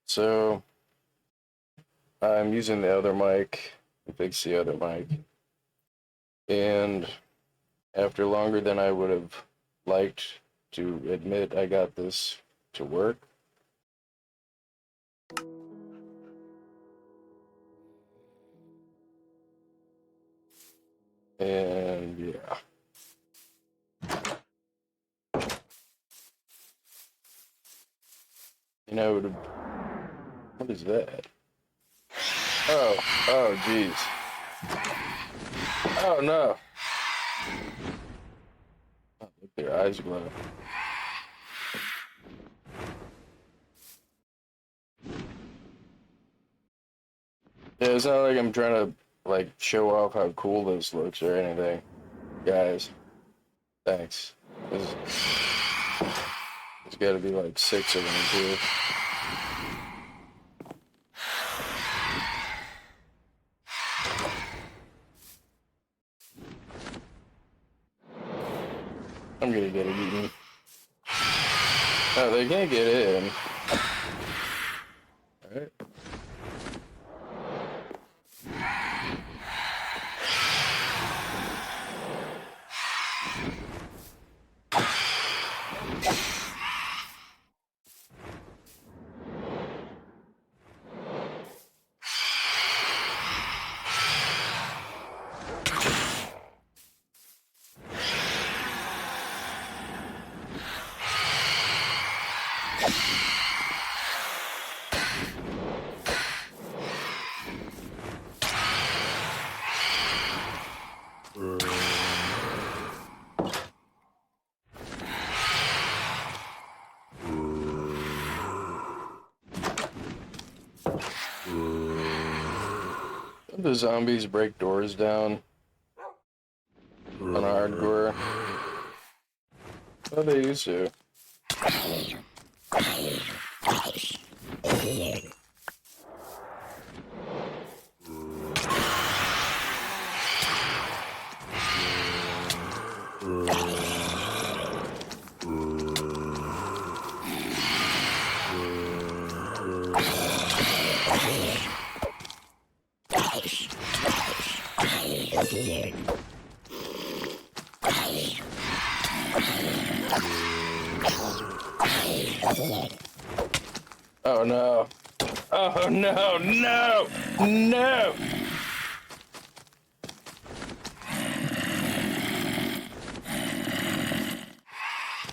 So I'm using the other mic to fix the other mic. And after longer than I would have liked to admit, I got this to work. And yeah. You know, what is that? Oh, jeez. Oh no. Oh, look, their eyes glow. Yeah, it's not like I'm trying to like show off how cool this looks or anything. Guys, thanks. There's gotta be like 6 of them too. I'm gonna get it eaten. Oh, they can't get in. Alright. The zombies break doors down on hardcore. Well, they used to. Oh no. Oh no, no, no!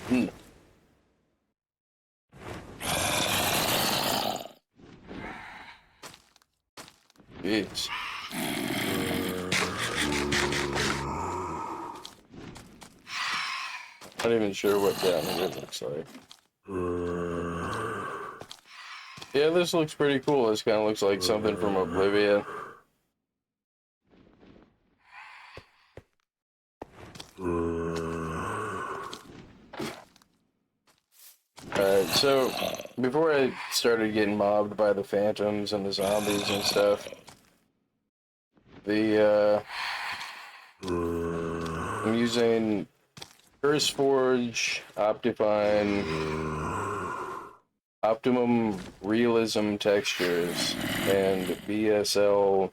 Mm. Jeez. Not even sure what down here looks like. Yeah, this looks pretty cool. This kind of looks like something from Oblivion. Alright, so before I started getting mobbed by the phantoms and the zombies and stuff, I'm using CurseForge, Optifine, Optimum Realism Textures, and BSL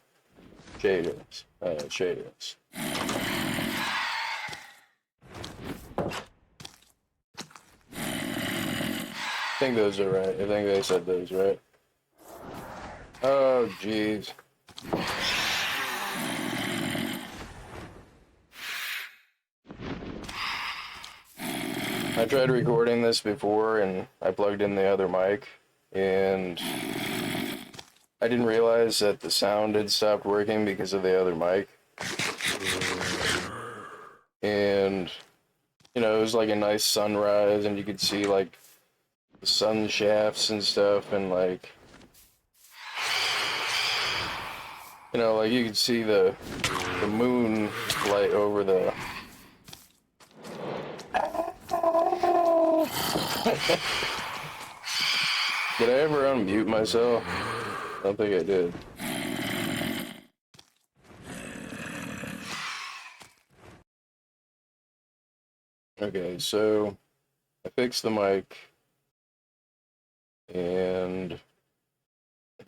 shaders. I think those are right. I think they said those right. Oh, jeez. I tried recording this before, and I plugged in the other mic, and I didn't realize that the sound had stopped working because of the other mic. And, you know, it was like a nice sunrise, and you could see, like, the sun shafts and stuff, and, like, you know, like, you could see the moon light over the... Did I ever unmute myself? I don't think I did. Okay, so I fixed the mic, and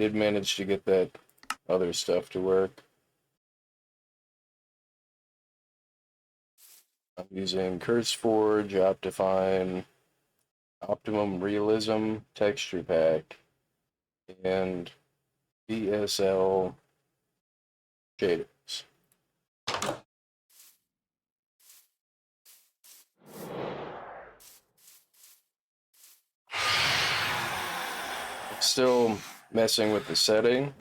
did manage to get that other stuff to work. I'm using CurseForge, Optifine, Optimum Realism Texture Pack, and VSL shaders. Still messing with the setting,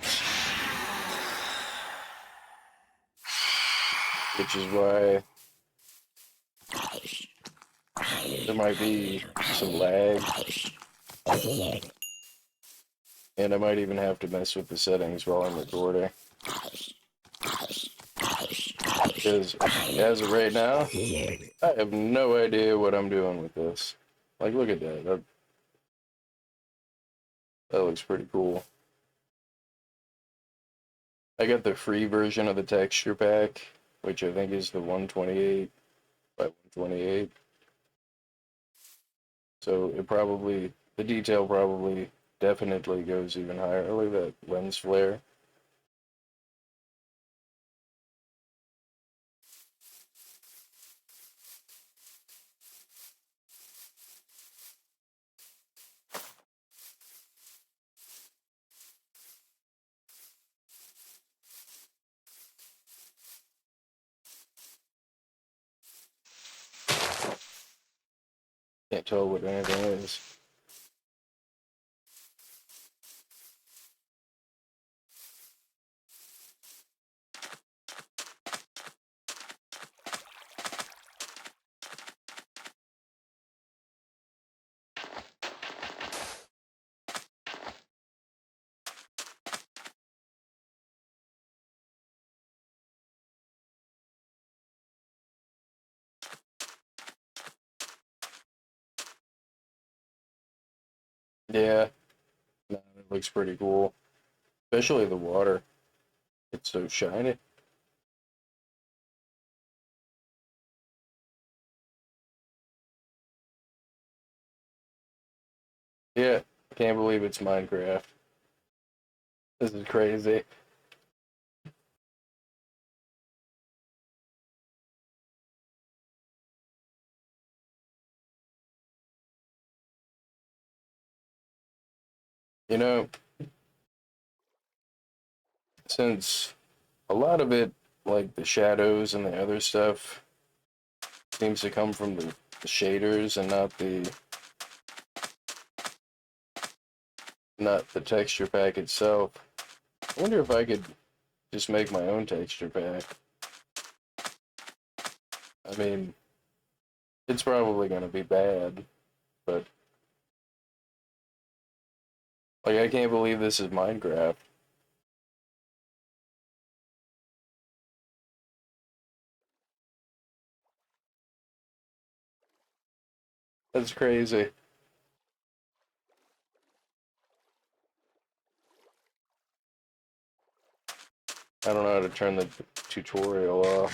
which is why there might be some lag, and I might even have to mess with the settings while I'm recording. Because as of right now, I have no idea what I'm doing with this. Like, look at that. That looks pretty cool. I got the free version of the texture pack, which I think is the 128 by 128. So the detail probably definitely goes even higher. Look at that lens flare. Can't tell what anything is. Yeah, no, it looks pretty cool. Especially the water. It's so shiny. Yeah, can't believe it's Minecraft. This is crazy. You know, since a lot of it, like the shadows and the other stuff, seems to come from the shaders and not the texture pack itself. I wonder if I could just make my own texture pack. I mean, it's probably gonna be bad, but like I can't believe this is Minecraft. That's crazy. I don't know how to turn the tutorial off.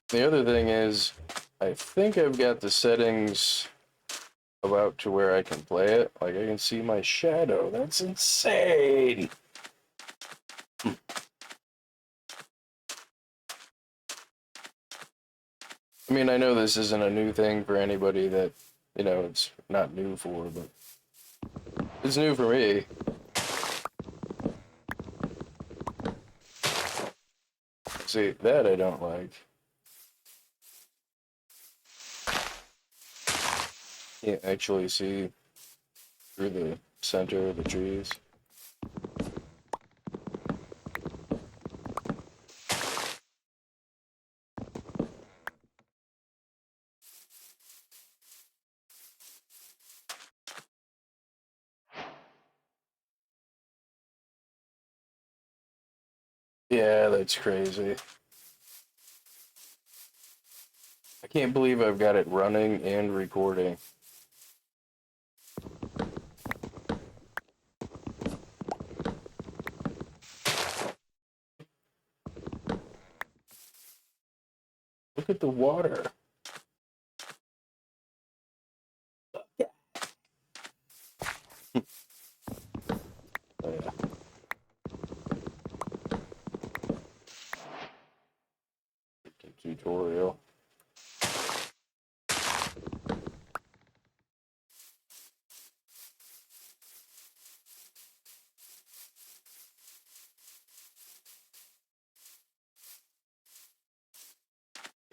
The other thing is, I think I've got the settings about to where I can play it. Like, I can see my shadow. That's insane! I mean, I know this isn't a new thing for anybody that, it's not new for, but it's new for me. See, that I don't like. Can't actually see through the center of the trees. Yeah, that's crazy. I can't believe I've got it running and recording. Look at the water. tutorial.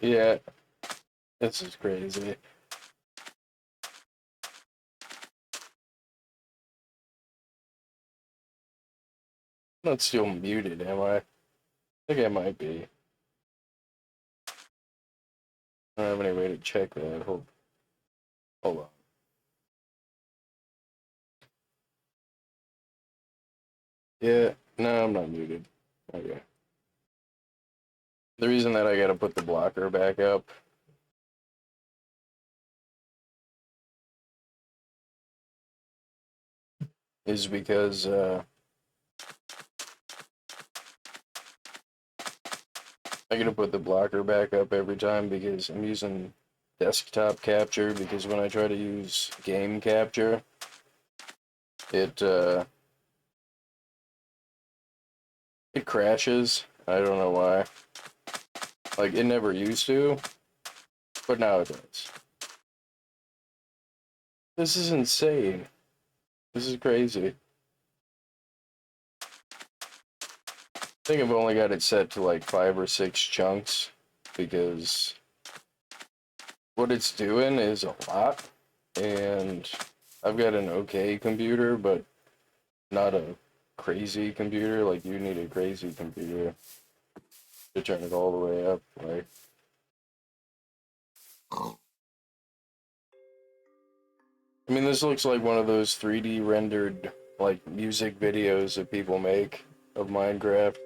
Yeah, this is crazy. I'm not still muted, am I? I think I might be. I don't have any way to check that. Hold on. Yeah, no, I'm not muted. Okay. The reason that I gotta put the blocker back up is because I gotta put the blocker back up every time because I'm using desktop capture, because when I try to use game capture, it it crashes. I don't know why. Like, it never used to, but now it does. This is insane. This is crazy. I think I've only got it set to like 5 or 6 chunks because what it's doing is a lot, and I've got an okay computer, but not a crazy computer. Like, you need a crazy computer to turn it all the way up. Like, I mean, this looks like one of those 3D rendered like music videos that people make of Minecraft.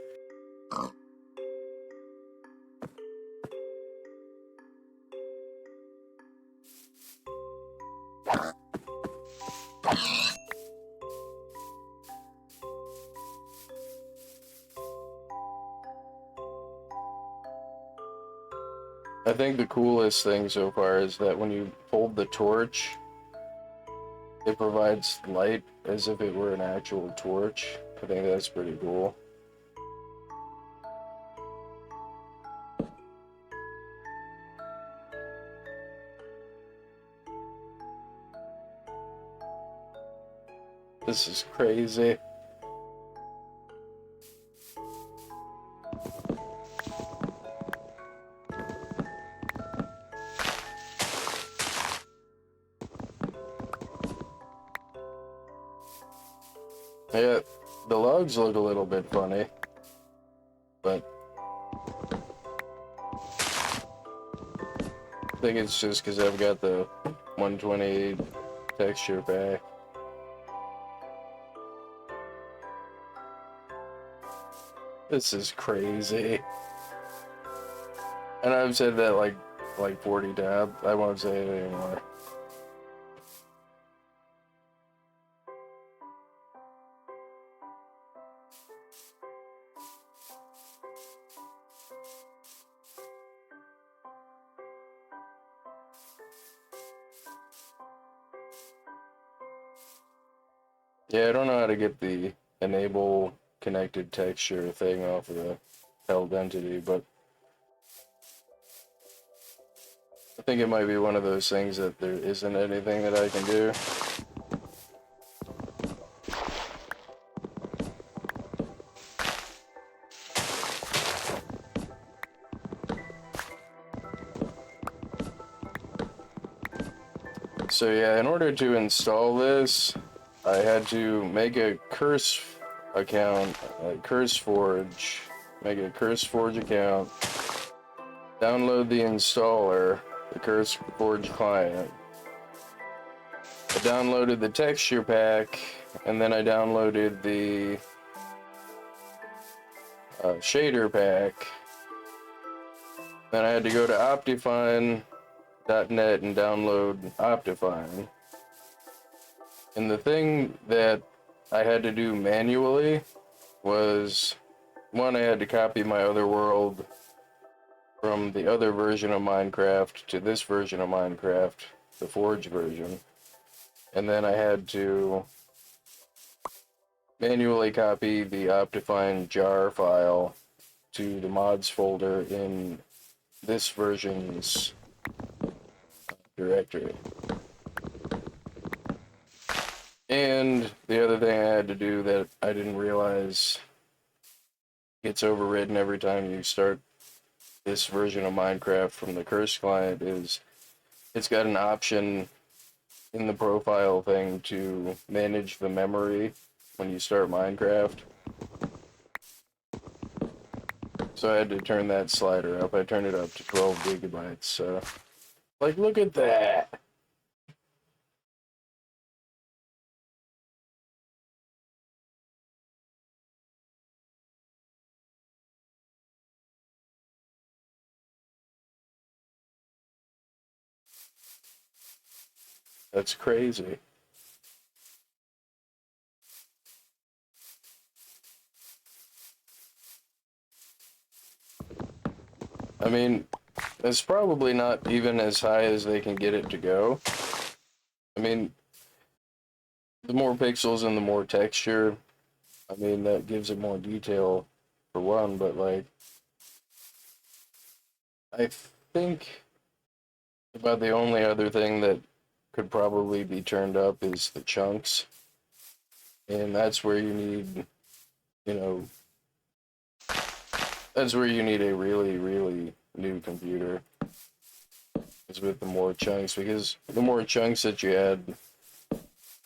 I think the coolest thing so far is that when you hold the torch, it provides light as if it were an actual torch. I think that's pretty cool. This is crazy. Yeah, the logs look a little bit funny, but I think it's just because I've got the 128 texture pack. This is crazy. And I've said that like 40 times. I won't say it anymore. Yeah, I don't know how to get the enable connected texture thing off of the held entity, but I think it might be one of those things that there isn't anything that I can do. So yeah, in order to install this, I had to make a curse account, CurseForge, make a CurseForge account, download the installer, the CurseForge client. I downloaded the texture pack, and then I downloaded the shader pack. Then I had to go to Optifine.net and download Optifine. And the thing that I had to do manually was, one, I had to copy my other world from the other version of Minecraft to this version of Minecraft, the Forge version. And then I had to manually copy the Optifine jar file to the mods folder in this version's directory. And the other thing I had to do that I didn't realize gets overridden every time you start this version of Minecraft from the Curse client is it's got an option in the profile thing to manage the memory when you start Minecraft. So I had to turn that slider up. I turned it up to 12 gigabytes. So, like, look at that. That's crazy. I mean, it's probably not even as high as they can get it to go. I mean, the more pixels and the more texture, I mean, that gives it more detail for one, but like, I think about the only other thing that could probably be turned up is the chunks. And that's where you need, you know, that's where you need a really, really new computer. Is with the more chunks, because the more chunks that you add,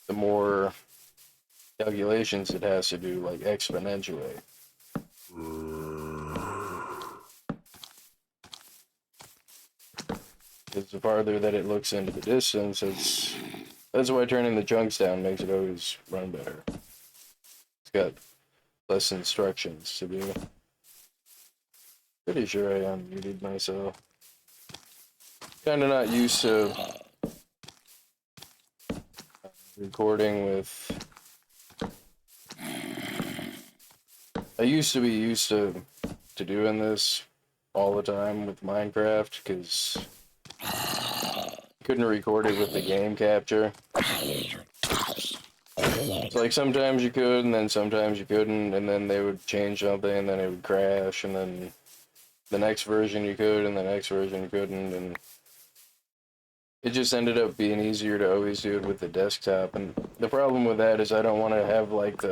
the more calculations it has to do, like exponentially. Because the farther that it looks into the distance, that's why turning the chunks down makes it always run better. It's got less instructions to do. Pretty sure I unmuted myself. Kind of not used to recording with. I used to be used to doing this all the time with Minecraft because couldn't record it with the game capture. It's like sometimes you could, and then sometimes you couldn't, and then they would change something, and then it would crash, and then the next version you could, and the next version you couldn't, and it just ended up being easier to always do it with the desktop. And the problem with that is I don't want to have like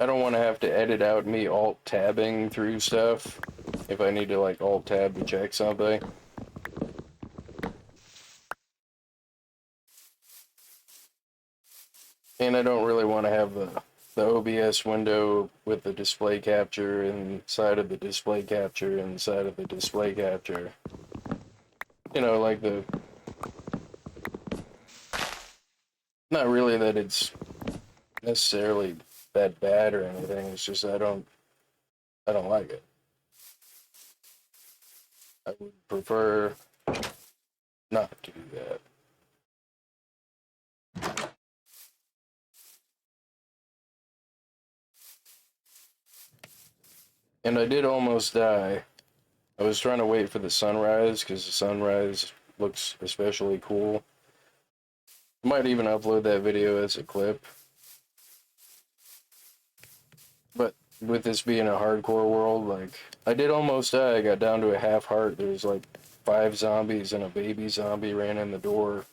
I don't want to have to edit out me alt-tabbing through stuff if I need to like alt-tab to check something. And I don't really want to have the OBS window with the display capture inside of the display capture inside of the display capture. You know, like the... Not really that it's necessarily that bad or anything, it's just I don't like it. I would prefer not to do that. And I did almost die. I was trying to wait for the sunrise because the sunrise looks especially cool. I might even upload that video as a clip. But with this being a hardcore world, like, I did almost die. I got down to a half heart. There's like 5 zombies and a baby zombie ran in the door.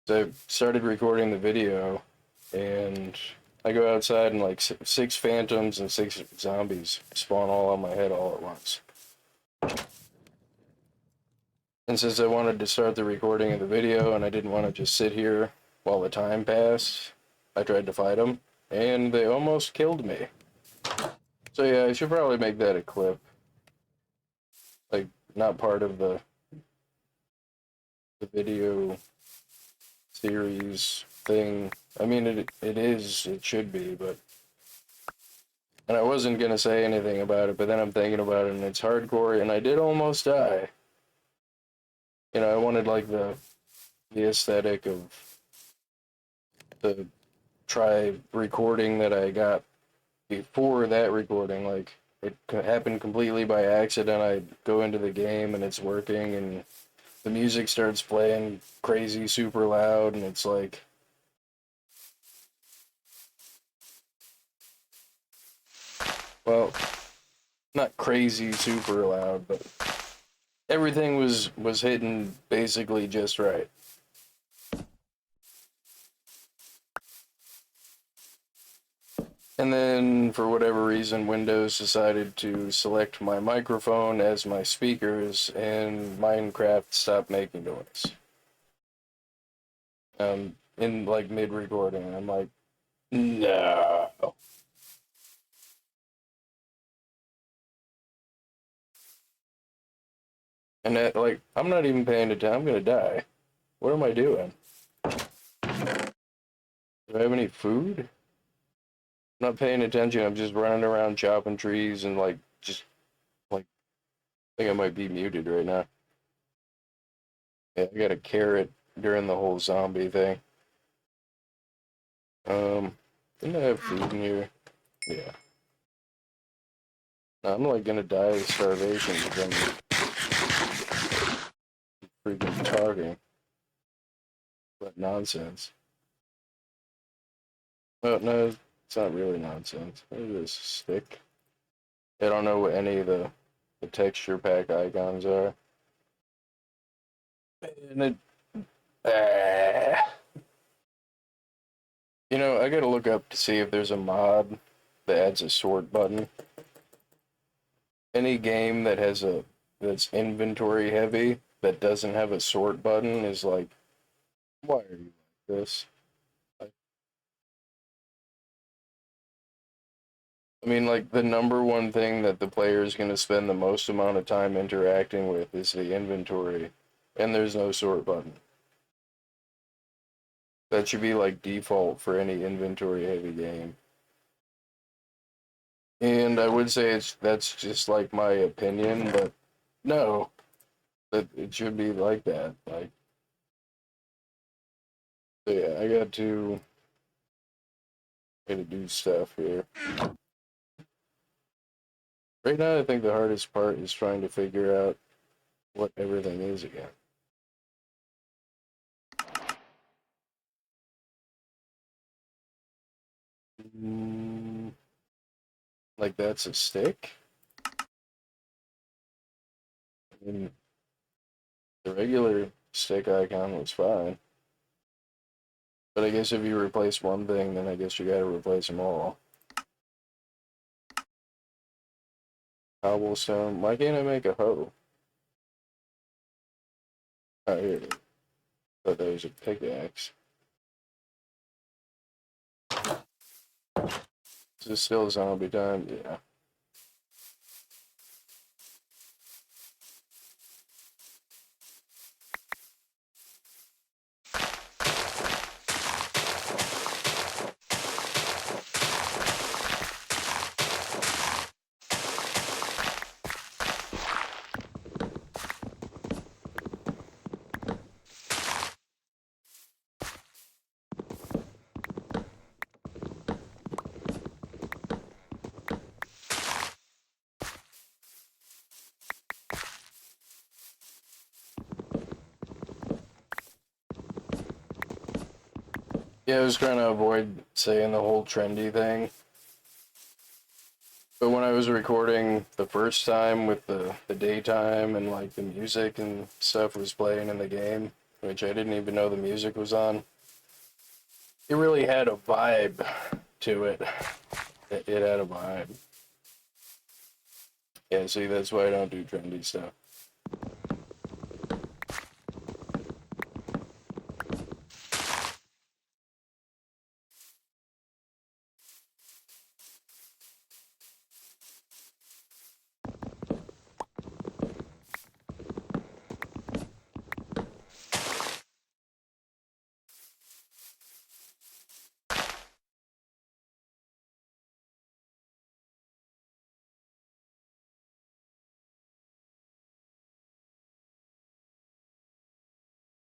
So I started recording the video, and I go outside and like 6 phantoms and 6 zombies spawn all on my head all at once. And since I wanted to start the recording of the video and I didn't want to just sit here while the time passed, I tried to fight them, and they almost killed me. So yeah, I should probably make that a clip. Like, not part of the video series thing. I mean, it should be, but... And I wasn't gonna say anything about it, but then I'm thinking about it, and it's hardcore, and I did almost die. You know, I wanted, like, the aesthetic of the Tribe recording that I got before that recording. Like, it happened completely by accident. I go into the game, and it's working, and the music starts playing crazy, super loud, and it's like... Well, not crazy super loud, but everything was hitting basically just right. And then, for whatever reason, Windows decided to select my microphone as my speakers, and Minecraft stopped making noise. In like mid-recording, I'm like, no. And that, like, I'm not even paying attention. I'm gonna die. What am I doing? Do I have any food? I'm not paying attention. I'm just running around chopping trees and like just like I think I might be muted right now. Yeah, I got a carrot during the whole zombie thing. Didn't I have food in here? Yeah. No, I'm like gonna die of starvation because I'm freaking talking. What nonsense. Oh, no, it's not really nonsense. What is this? Stick? I don't know what any of the texture pack icons are. And it. You know, I gotta look up to see if there's a mod that adds a sort button. Any game that has that's inventory heavy that doesn't have a sort button is like, why are you like this? I mean, like, the number one thing that the player is going to spend the most amount of time interacting with is the inventory, and there's no sort button. That should be like default for any inventory heavy game. And I would say that's just like my opinion, but no, that it should be like that. Like, so yeah, I got to do stuff here. Right now, I think the hardest part is trying to figure out what everything is again. Mm, like that's a stick. I mean, the regular stick icon was fine. But I guess if you replace one thing, then I guess you gotta replace them all. Cobblestone. Why can't I make a hoe? Oh, here it is. Thought that was a pickaxe. Is this still zombie time? Yeah. Yeah, I was trying to avoid saying the whole trendy thing. But when I was recording the first time with the daytime and like the music and stuff was playing in the game, which I didn't even know the music was on, it really had a vibe to it. It had a vibe. Yeah, see, that's why I don't do trendy stuff.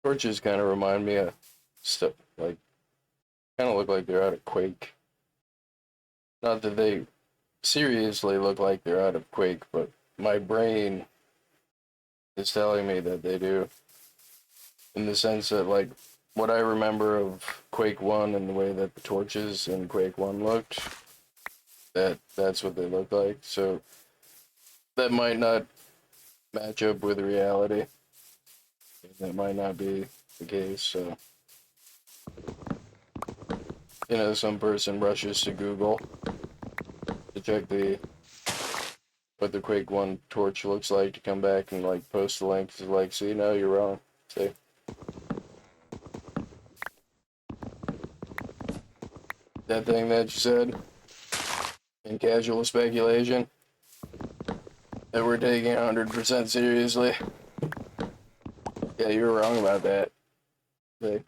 Torches kind of remind me of stuff, like, kind of look like they're out of Quake. Not that they seriously look like they're out of Quake, but my brain is telling me that they do. In the sense that, like, what I remember of Quake 1 and the way that the torches in Quake 1 looked, that's what they look like. So that might not match up with reality. That might not be the case. So, some person rushes to Google to check what the Quake 1 torch looks like to come back and like post the link to like, see, no, you're wrong. See? That thing that you said in casual speculation that we're taking 100% seriously. Yeah, you were wrong about that. See?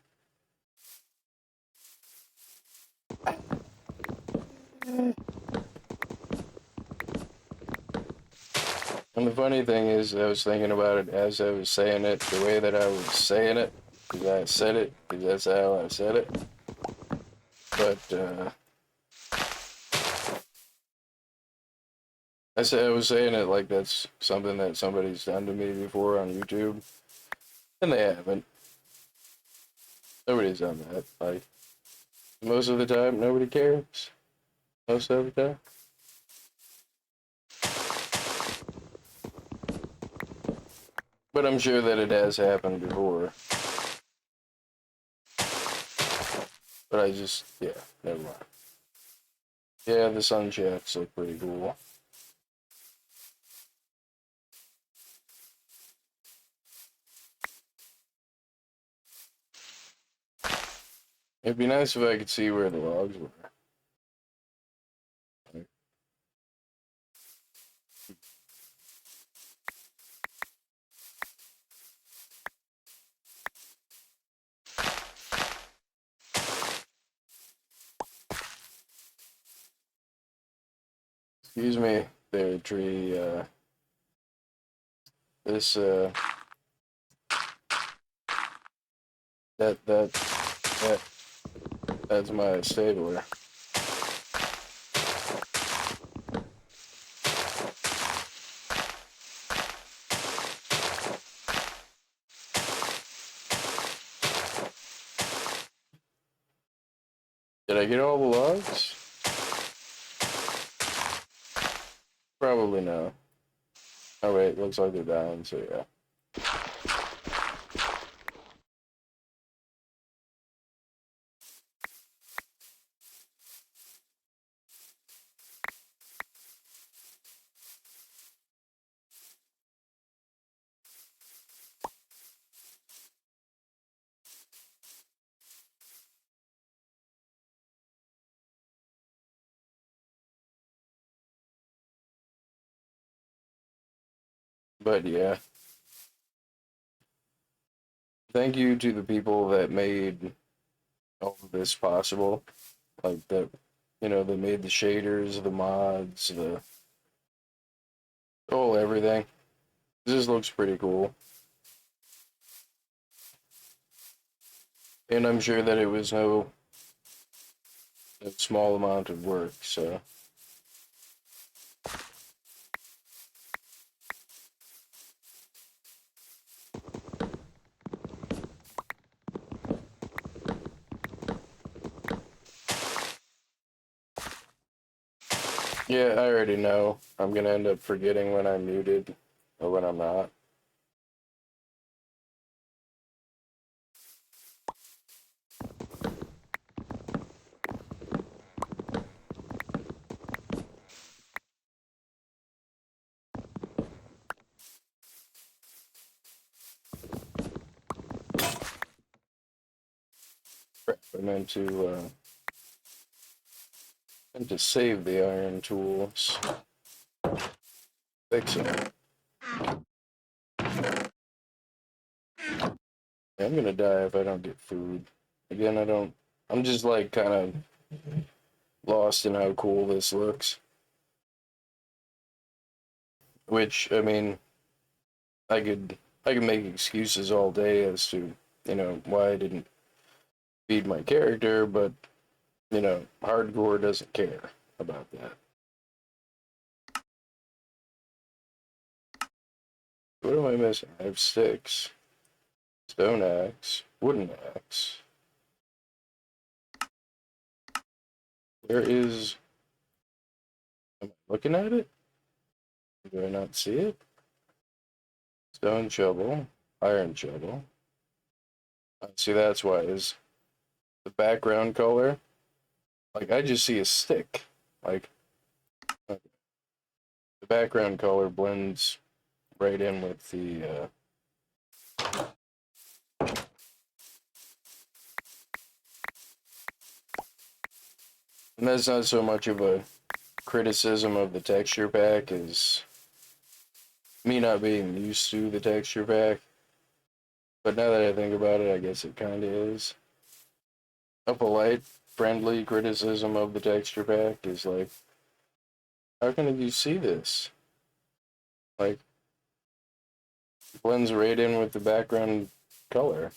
And the funny thing is, I was thinking about it as I was saying it, the way that I was saying it, because I said it, because that's how I said it. But, I was saying it like that's something that somebody's done to me before on YouTube, and they haven't. Nobody's done that. Like, most of the time, nobody cares. Most of the time. But I'm sure that it has happened before. But yeah, never mind. Yeah, the sun shafts look pretty cool. It'd be nice if I could see where the logs were. Excuse me, there, tree. This, that, that, that, that's my stabler. Did I get all the logs? Probably no. Oh wait, looks like they're down, so yeah. But yeah, thank you to the people that made all of this possible. Like that, they made the shaders, the mods, everything. This looks pretty cool. And I'm sure that it was no small amount of work, so. Yeah, I already know. I'm gonna end up forgetting when I'm muted or when I'm not. Crap, I meant to save the iron tools. Fix them. I'm gonna die if I don't get food. Again, I'm just like kind of lost in how cool this looks. Which, I mean, I could I could make excuses all day as to, why I didn't feed my character, but, hardcore doesn't care about that. What am I missing? I have sticks. Stone axe. Wooden axe. Where is... Am I looking at it? Do I not see it? Stone shovel, iron shovel. See, that's why is the background color. Like I just see a stick. Like the background color blends right in with the. And that's not so much of a criticism of the texture pack as me not being used to the texture pack. But now that I think about it, I guess it kind of is. A polite, friendly criticism of the texture pack is like, how can you see this? Like, it blends right in with the background color.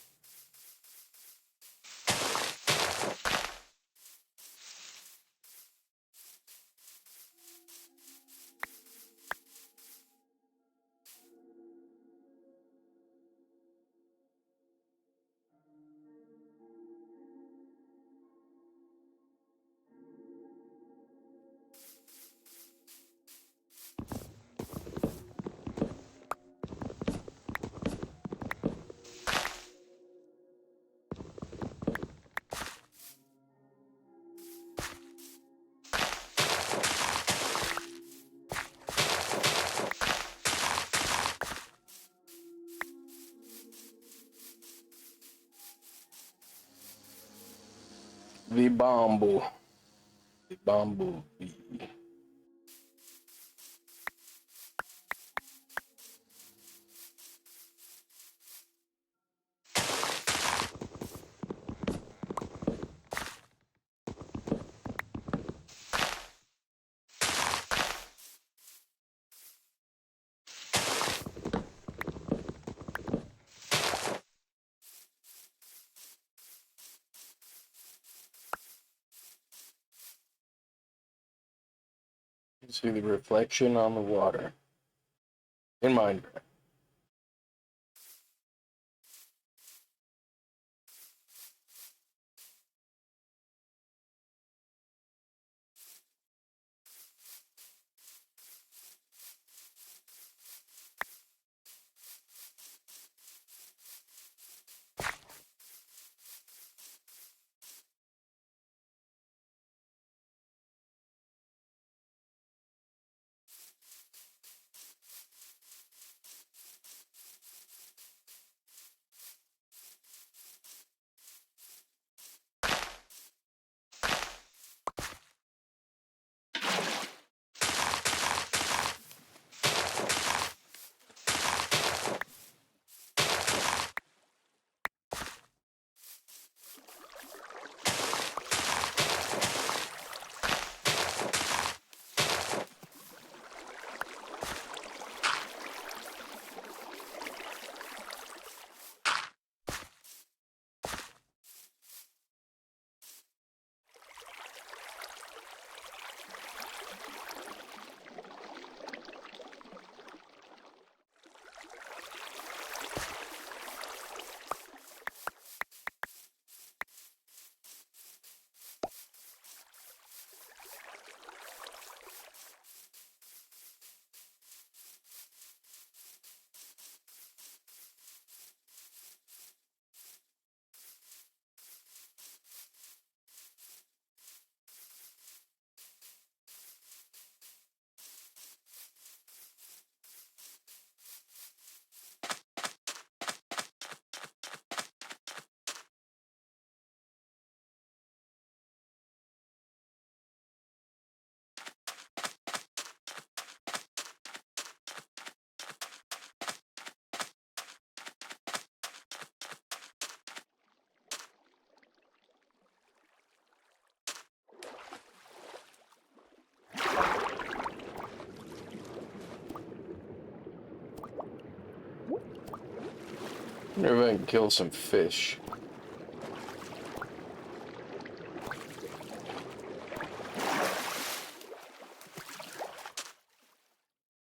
The Bumble. The Bumblebee. You see the reflection on the water in Minecraft. I wonder if I can kill some fish.